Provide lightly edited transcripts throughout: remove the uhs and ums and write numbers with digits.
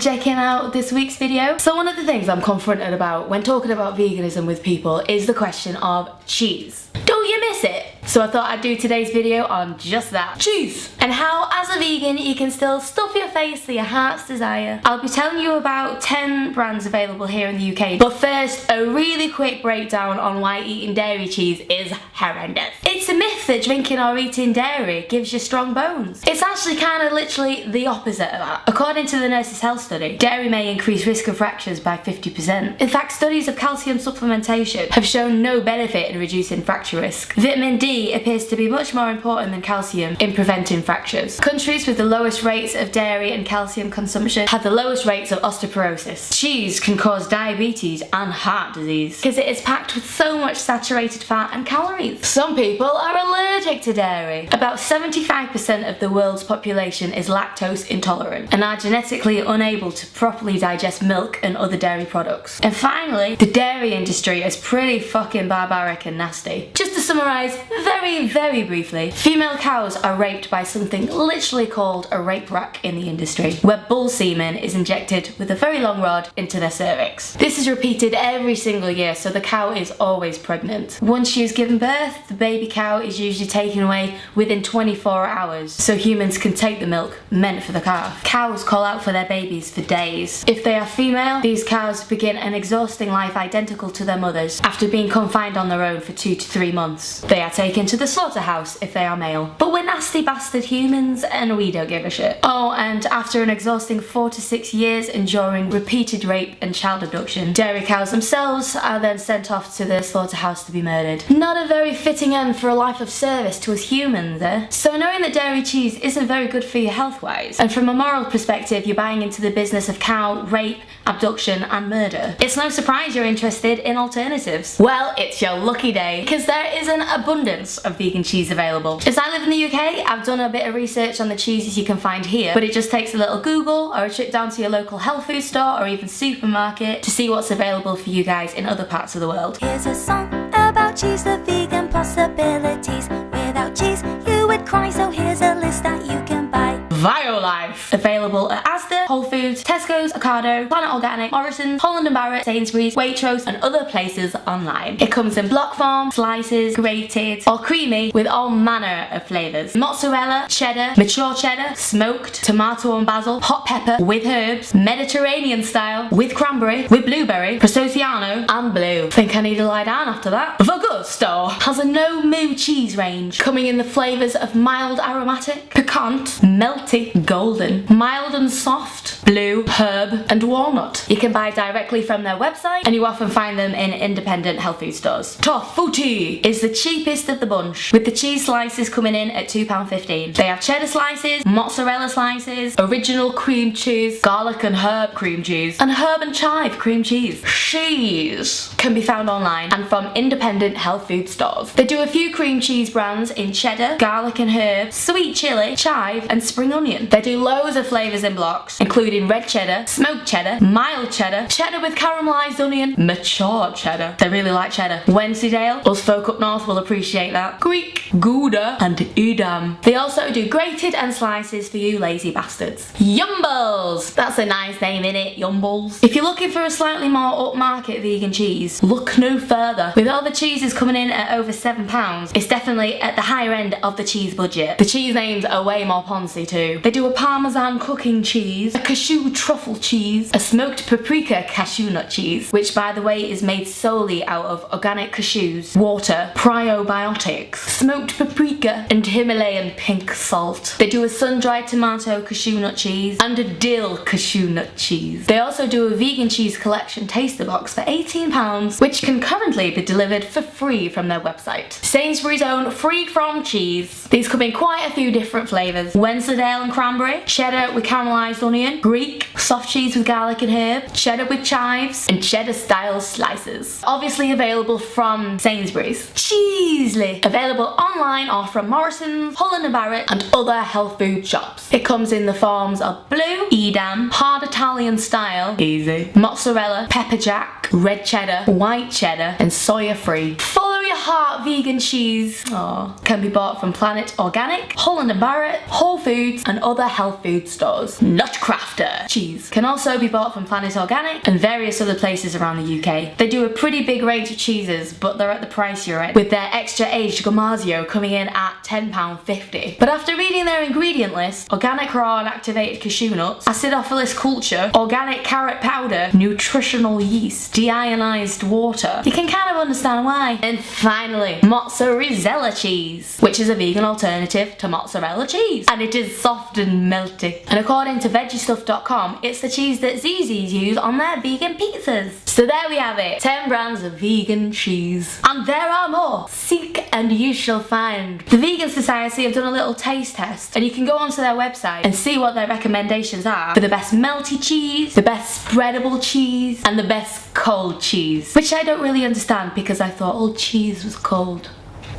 checking out this week's video. So one of the things I'm confronted about when talking about veganism with people is the question of cheese. Don't you miss it? So I thought I'd do today's video on just that. Cheese! And how, as a vegan, you can still stuff your face to your heart's desire. I'll be telling you about 10 brands available here in the UK. But first, a really quick breakdown on why eating dairy cheese is horrendous. It's a myth that drinking or eating dairy gives you strong bones. It's actually kind of literally the opposite of that. According to the Nurses' Health Study, dairy may increase risk of fractures by 50%. In fact, studies of calcium supplementation have shown no benefit in reducing fracture risk. Vitamin D appears to be much more important than calcium in preventing fractures. Countries with the lowest rates of dairy and calcium consumption have the lowest rates of osteoporosis. Cheese can cause diabetes and heart disease because it is packed with so much saturated fat and calories. Some people are allergic to dairy. About 75% of the world's population is lactose intolerant and are genetically unable to properly digest milk and other dairy products. And finally, the dairy industry is pretty fucking barbaric and nasty. Just to summarise very briefly, female cows are raped by something literally called a rape rack in the industry, where bull semen is injected with a very long rod into their cervix. This is repeated every single year, so the cow is always pregnant. Once she has given birth, the baby cow is usually taken away within 24 hours, so humans can take the milk meant for the calf. Cows call out for their babies for days. If they are female, these cows begin an exhausting life identical to their mothers after being confined on their own for 2 to 3 months. They are taken to the slaughterhouse if they are male. But we're nasty bastard humans and we don't give a shit. Oh, and after an exhausting 4 to 6 years enduring repeated rape and child abduction, dairy cows themselves are then sent off to the slaughterhouse to be murdered. Not a very fitting end for a life of service to us humans, eh? So knowing that dairy cheese isn't very good for you health-wise, and from a moral perspective you're buying into the business of cow rape, abduction and murder, it's no surprise you're interested in alternatives. Well, it's your lucky day, because there is an abundance of vegan cheese available. As I live in the UK, I've done a bit of research on the cheeses you can find here, but it just takes a little Google or a trip down to your local health food store or even supermarket to see what's available for you guys in other parts of the world. Here's a song about cheese, the vegan possibilities. Without cheese, you would cry, so here's a list that you can buy. Violife, available at Asda, Whole Foods, Tesco's, Ocado, Planet Organic, Morrison's, Holland & Barrett, Sainsbury's, Waitrose and other places online. It comes in block form, slices, grated or creamy with all manner of flavours. Mozzarella, cheddar, mature cheddar, smoked, tomato and basil, hot pepper with herbs, Mediterranean style, with cranberry, with blueberry, Prosciutto and blue. Think I need to lie down after that. Vagusto has a no-moo cheese range coming in the flavours of mild aromatic, piquant, melty, golden, mild and soft, blue, herb and walnut. You can buy directly from their website and you often find them in independent health food stores. Tofuti is the cheapest of the bunch, with the cheese slices coming in at £2.15. They have cheddar slices, mozzarella slices, original cream cheese, garlic and herb cream cheese, and herb and chive cream cheese. Cheese can be found online and from independent health food stores. They do a few cream cheese brands in cheddar, garlic and herb, sweet chili, chive and spring onion. They do loads of flavours in blocks, including red cheddar, smoked cheddar, mild cheddar, cheddar with caramelised onion, mature cheddar. They really like cheddar. Wensleydale, us folk up north will appreciate that. Greek, Gouda and Edam. They also do grated and slices for you lazy bastards. Yumbles! That's a nice name, innit? Yumbles. If you're looking for a slightly more upmarket vegan cheese, look no further. With all the cheeses coming in at over £7, it's definitely at the higher end of the cheese budget. The cheese names are way more poncy too. They do a parmesan cooking cheese, a cashew truffle cheese, a smoked paprika cashew nut cheese, which by the way is made solely out of organic cashews, water, probiotics, smoked paprika and Himalayan pink salt. They do a sun-dried tomato cashew nut cheese and a dill cashew nut cheese. They also do a vegan cheese collection taster box for £18, which can currently be delivered for free from their website. Sainsbury's own free from cheese. These come in quite a few different flavours. Wensleydale and cranberry, cheddar with caramelised onion, Greek, soft cheese with garlic and herb, cheddar with chives, and cheddar style slices. Obviously available from Sainsbury's. Cheesely! Available online or from Morrison's, Holland & Barrett and other health food shops. It comes in the forms of blue, Edam, hard Italian style, easy, mozzarella, pepper jack, red cheddar, white cheddar and soya free. Full Follow your heart vegan cheese can be bought from Planet Organic, Holland & Barrett, Whole Foods and other health food stores. Nutcrafter cheese can also be bought from Planet Organic and various other places around the UK. They do a pretty big range of cheeses, but they're at the price you're in, with their extra aged Gomasio coming in at £10.50. But after reading their ingredient list, organic raw and activated cashew nuts, acidophilus culture, organic carrot powder, nutritional yeast, deionized water, you can kind of understand why. And finally, mozzarella cheese, which is a vegan alternative to mozzarella cheese, and it is soft and melty. And according to veggiestuff.com, it's the cheese that ZZs use on their vegan pizzas. So there we have it, 10 brands of vegan cheese. And there are more. Seek and you shall find. The Vegan Society have done a little taste test, and you can go onto their website and see what their recommendations are for the best melty cheese, the best spreadable cheese, and the best cold cheese. Which I don't really understand because I thought all cheese was cold.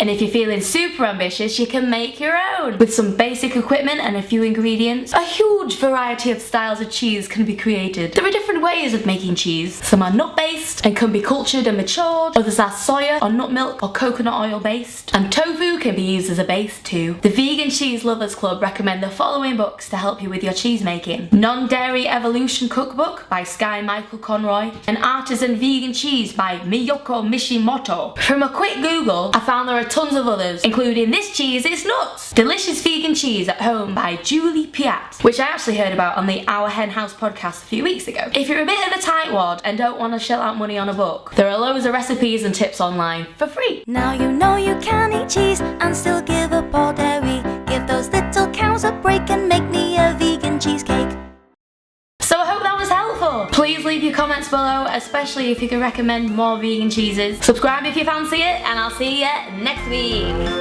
And if you're feeling super ambitious, you can make your own. With some basic equipment and a few ingredients, a huge variety of styles of cheese can be created. There are different ways of making cheese. Some are nut-based and can be cultured and matured. Others are soya or nut milk or coconut oil based. And tofu can be used as a base too. The Vegan Cheese Lovers Club recommend the following books to help you with your cheese making. Non-Dairy Evolution Cookbook by Sky Michael Conroy, and Artisan Vegan Cheese by Miyoko Mishimoto. From a quick Google, I found there are tons of others, including This Cheese is Nuts! Delicious Vegan Cheese at Home by Julie Piat, which I actually heard about on the Our Hen House podcast a few weeks ago. If you're a bit of a tightwad and don't want to shell out money on a book, there are loads of recipes and tips online for free. Now you know you can eat cheese and still give up all dairy. Give those little cows a break and make me a vegan cheesecake. So I hope that was helpful. Please leave your comments below, especially if you can recommend more vegan cheeses. Subscribe if you fancy it, and I'll see you next week.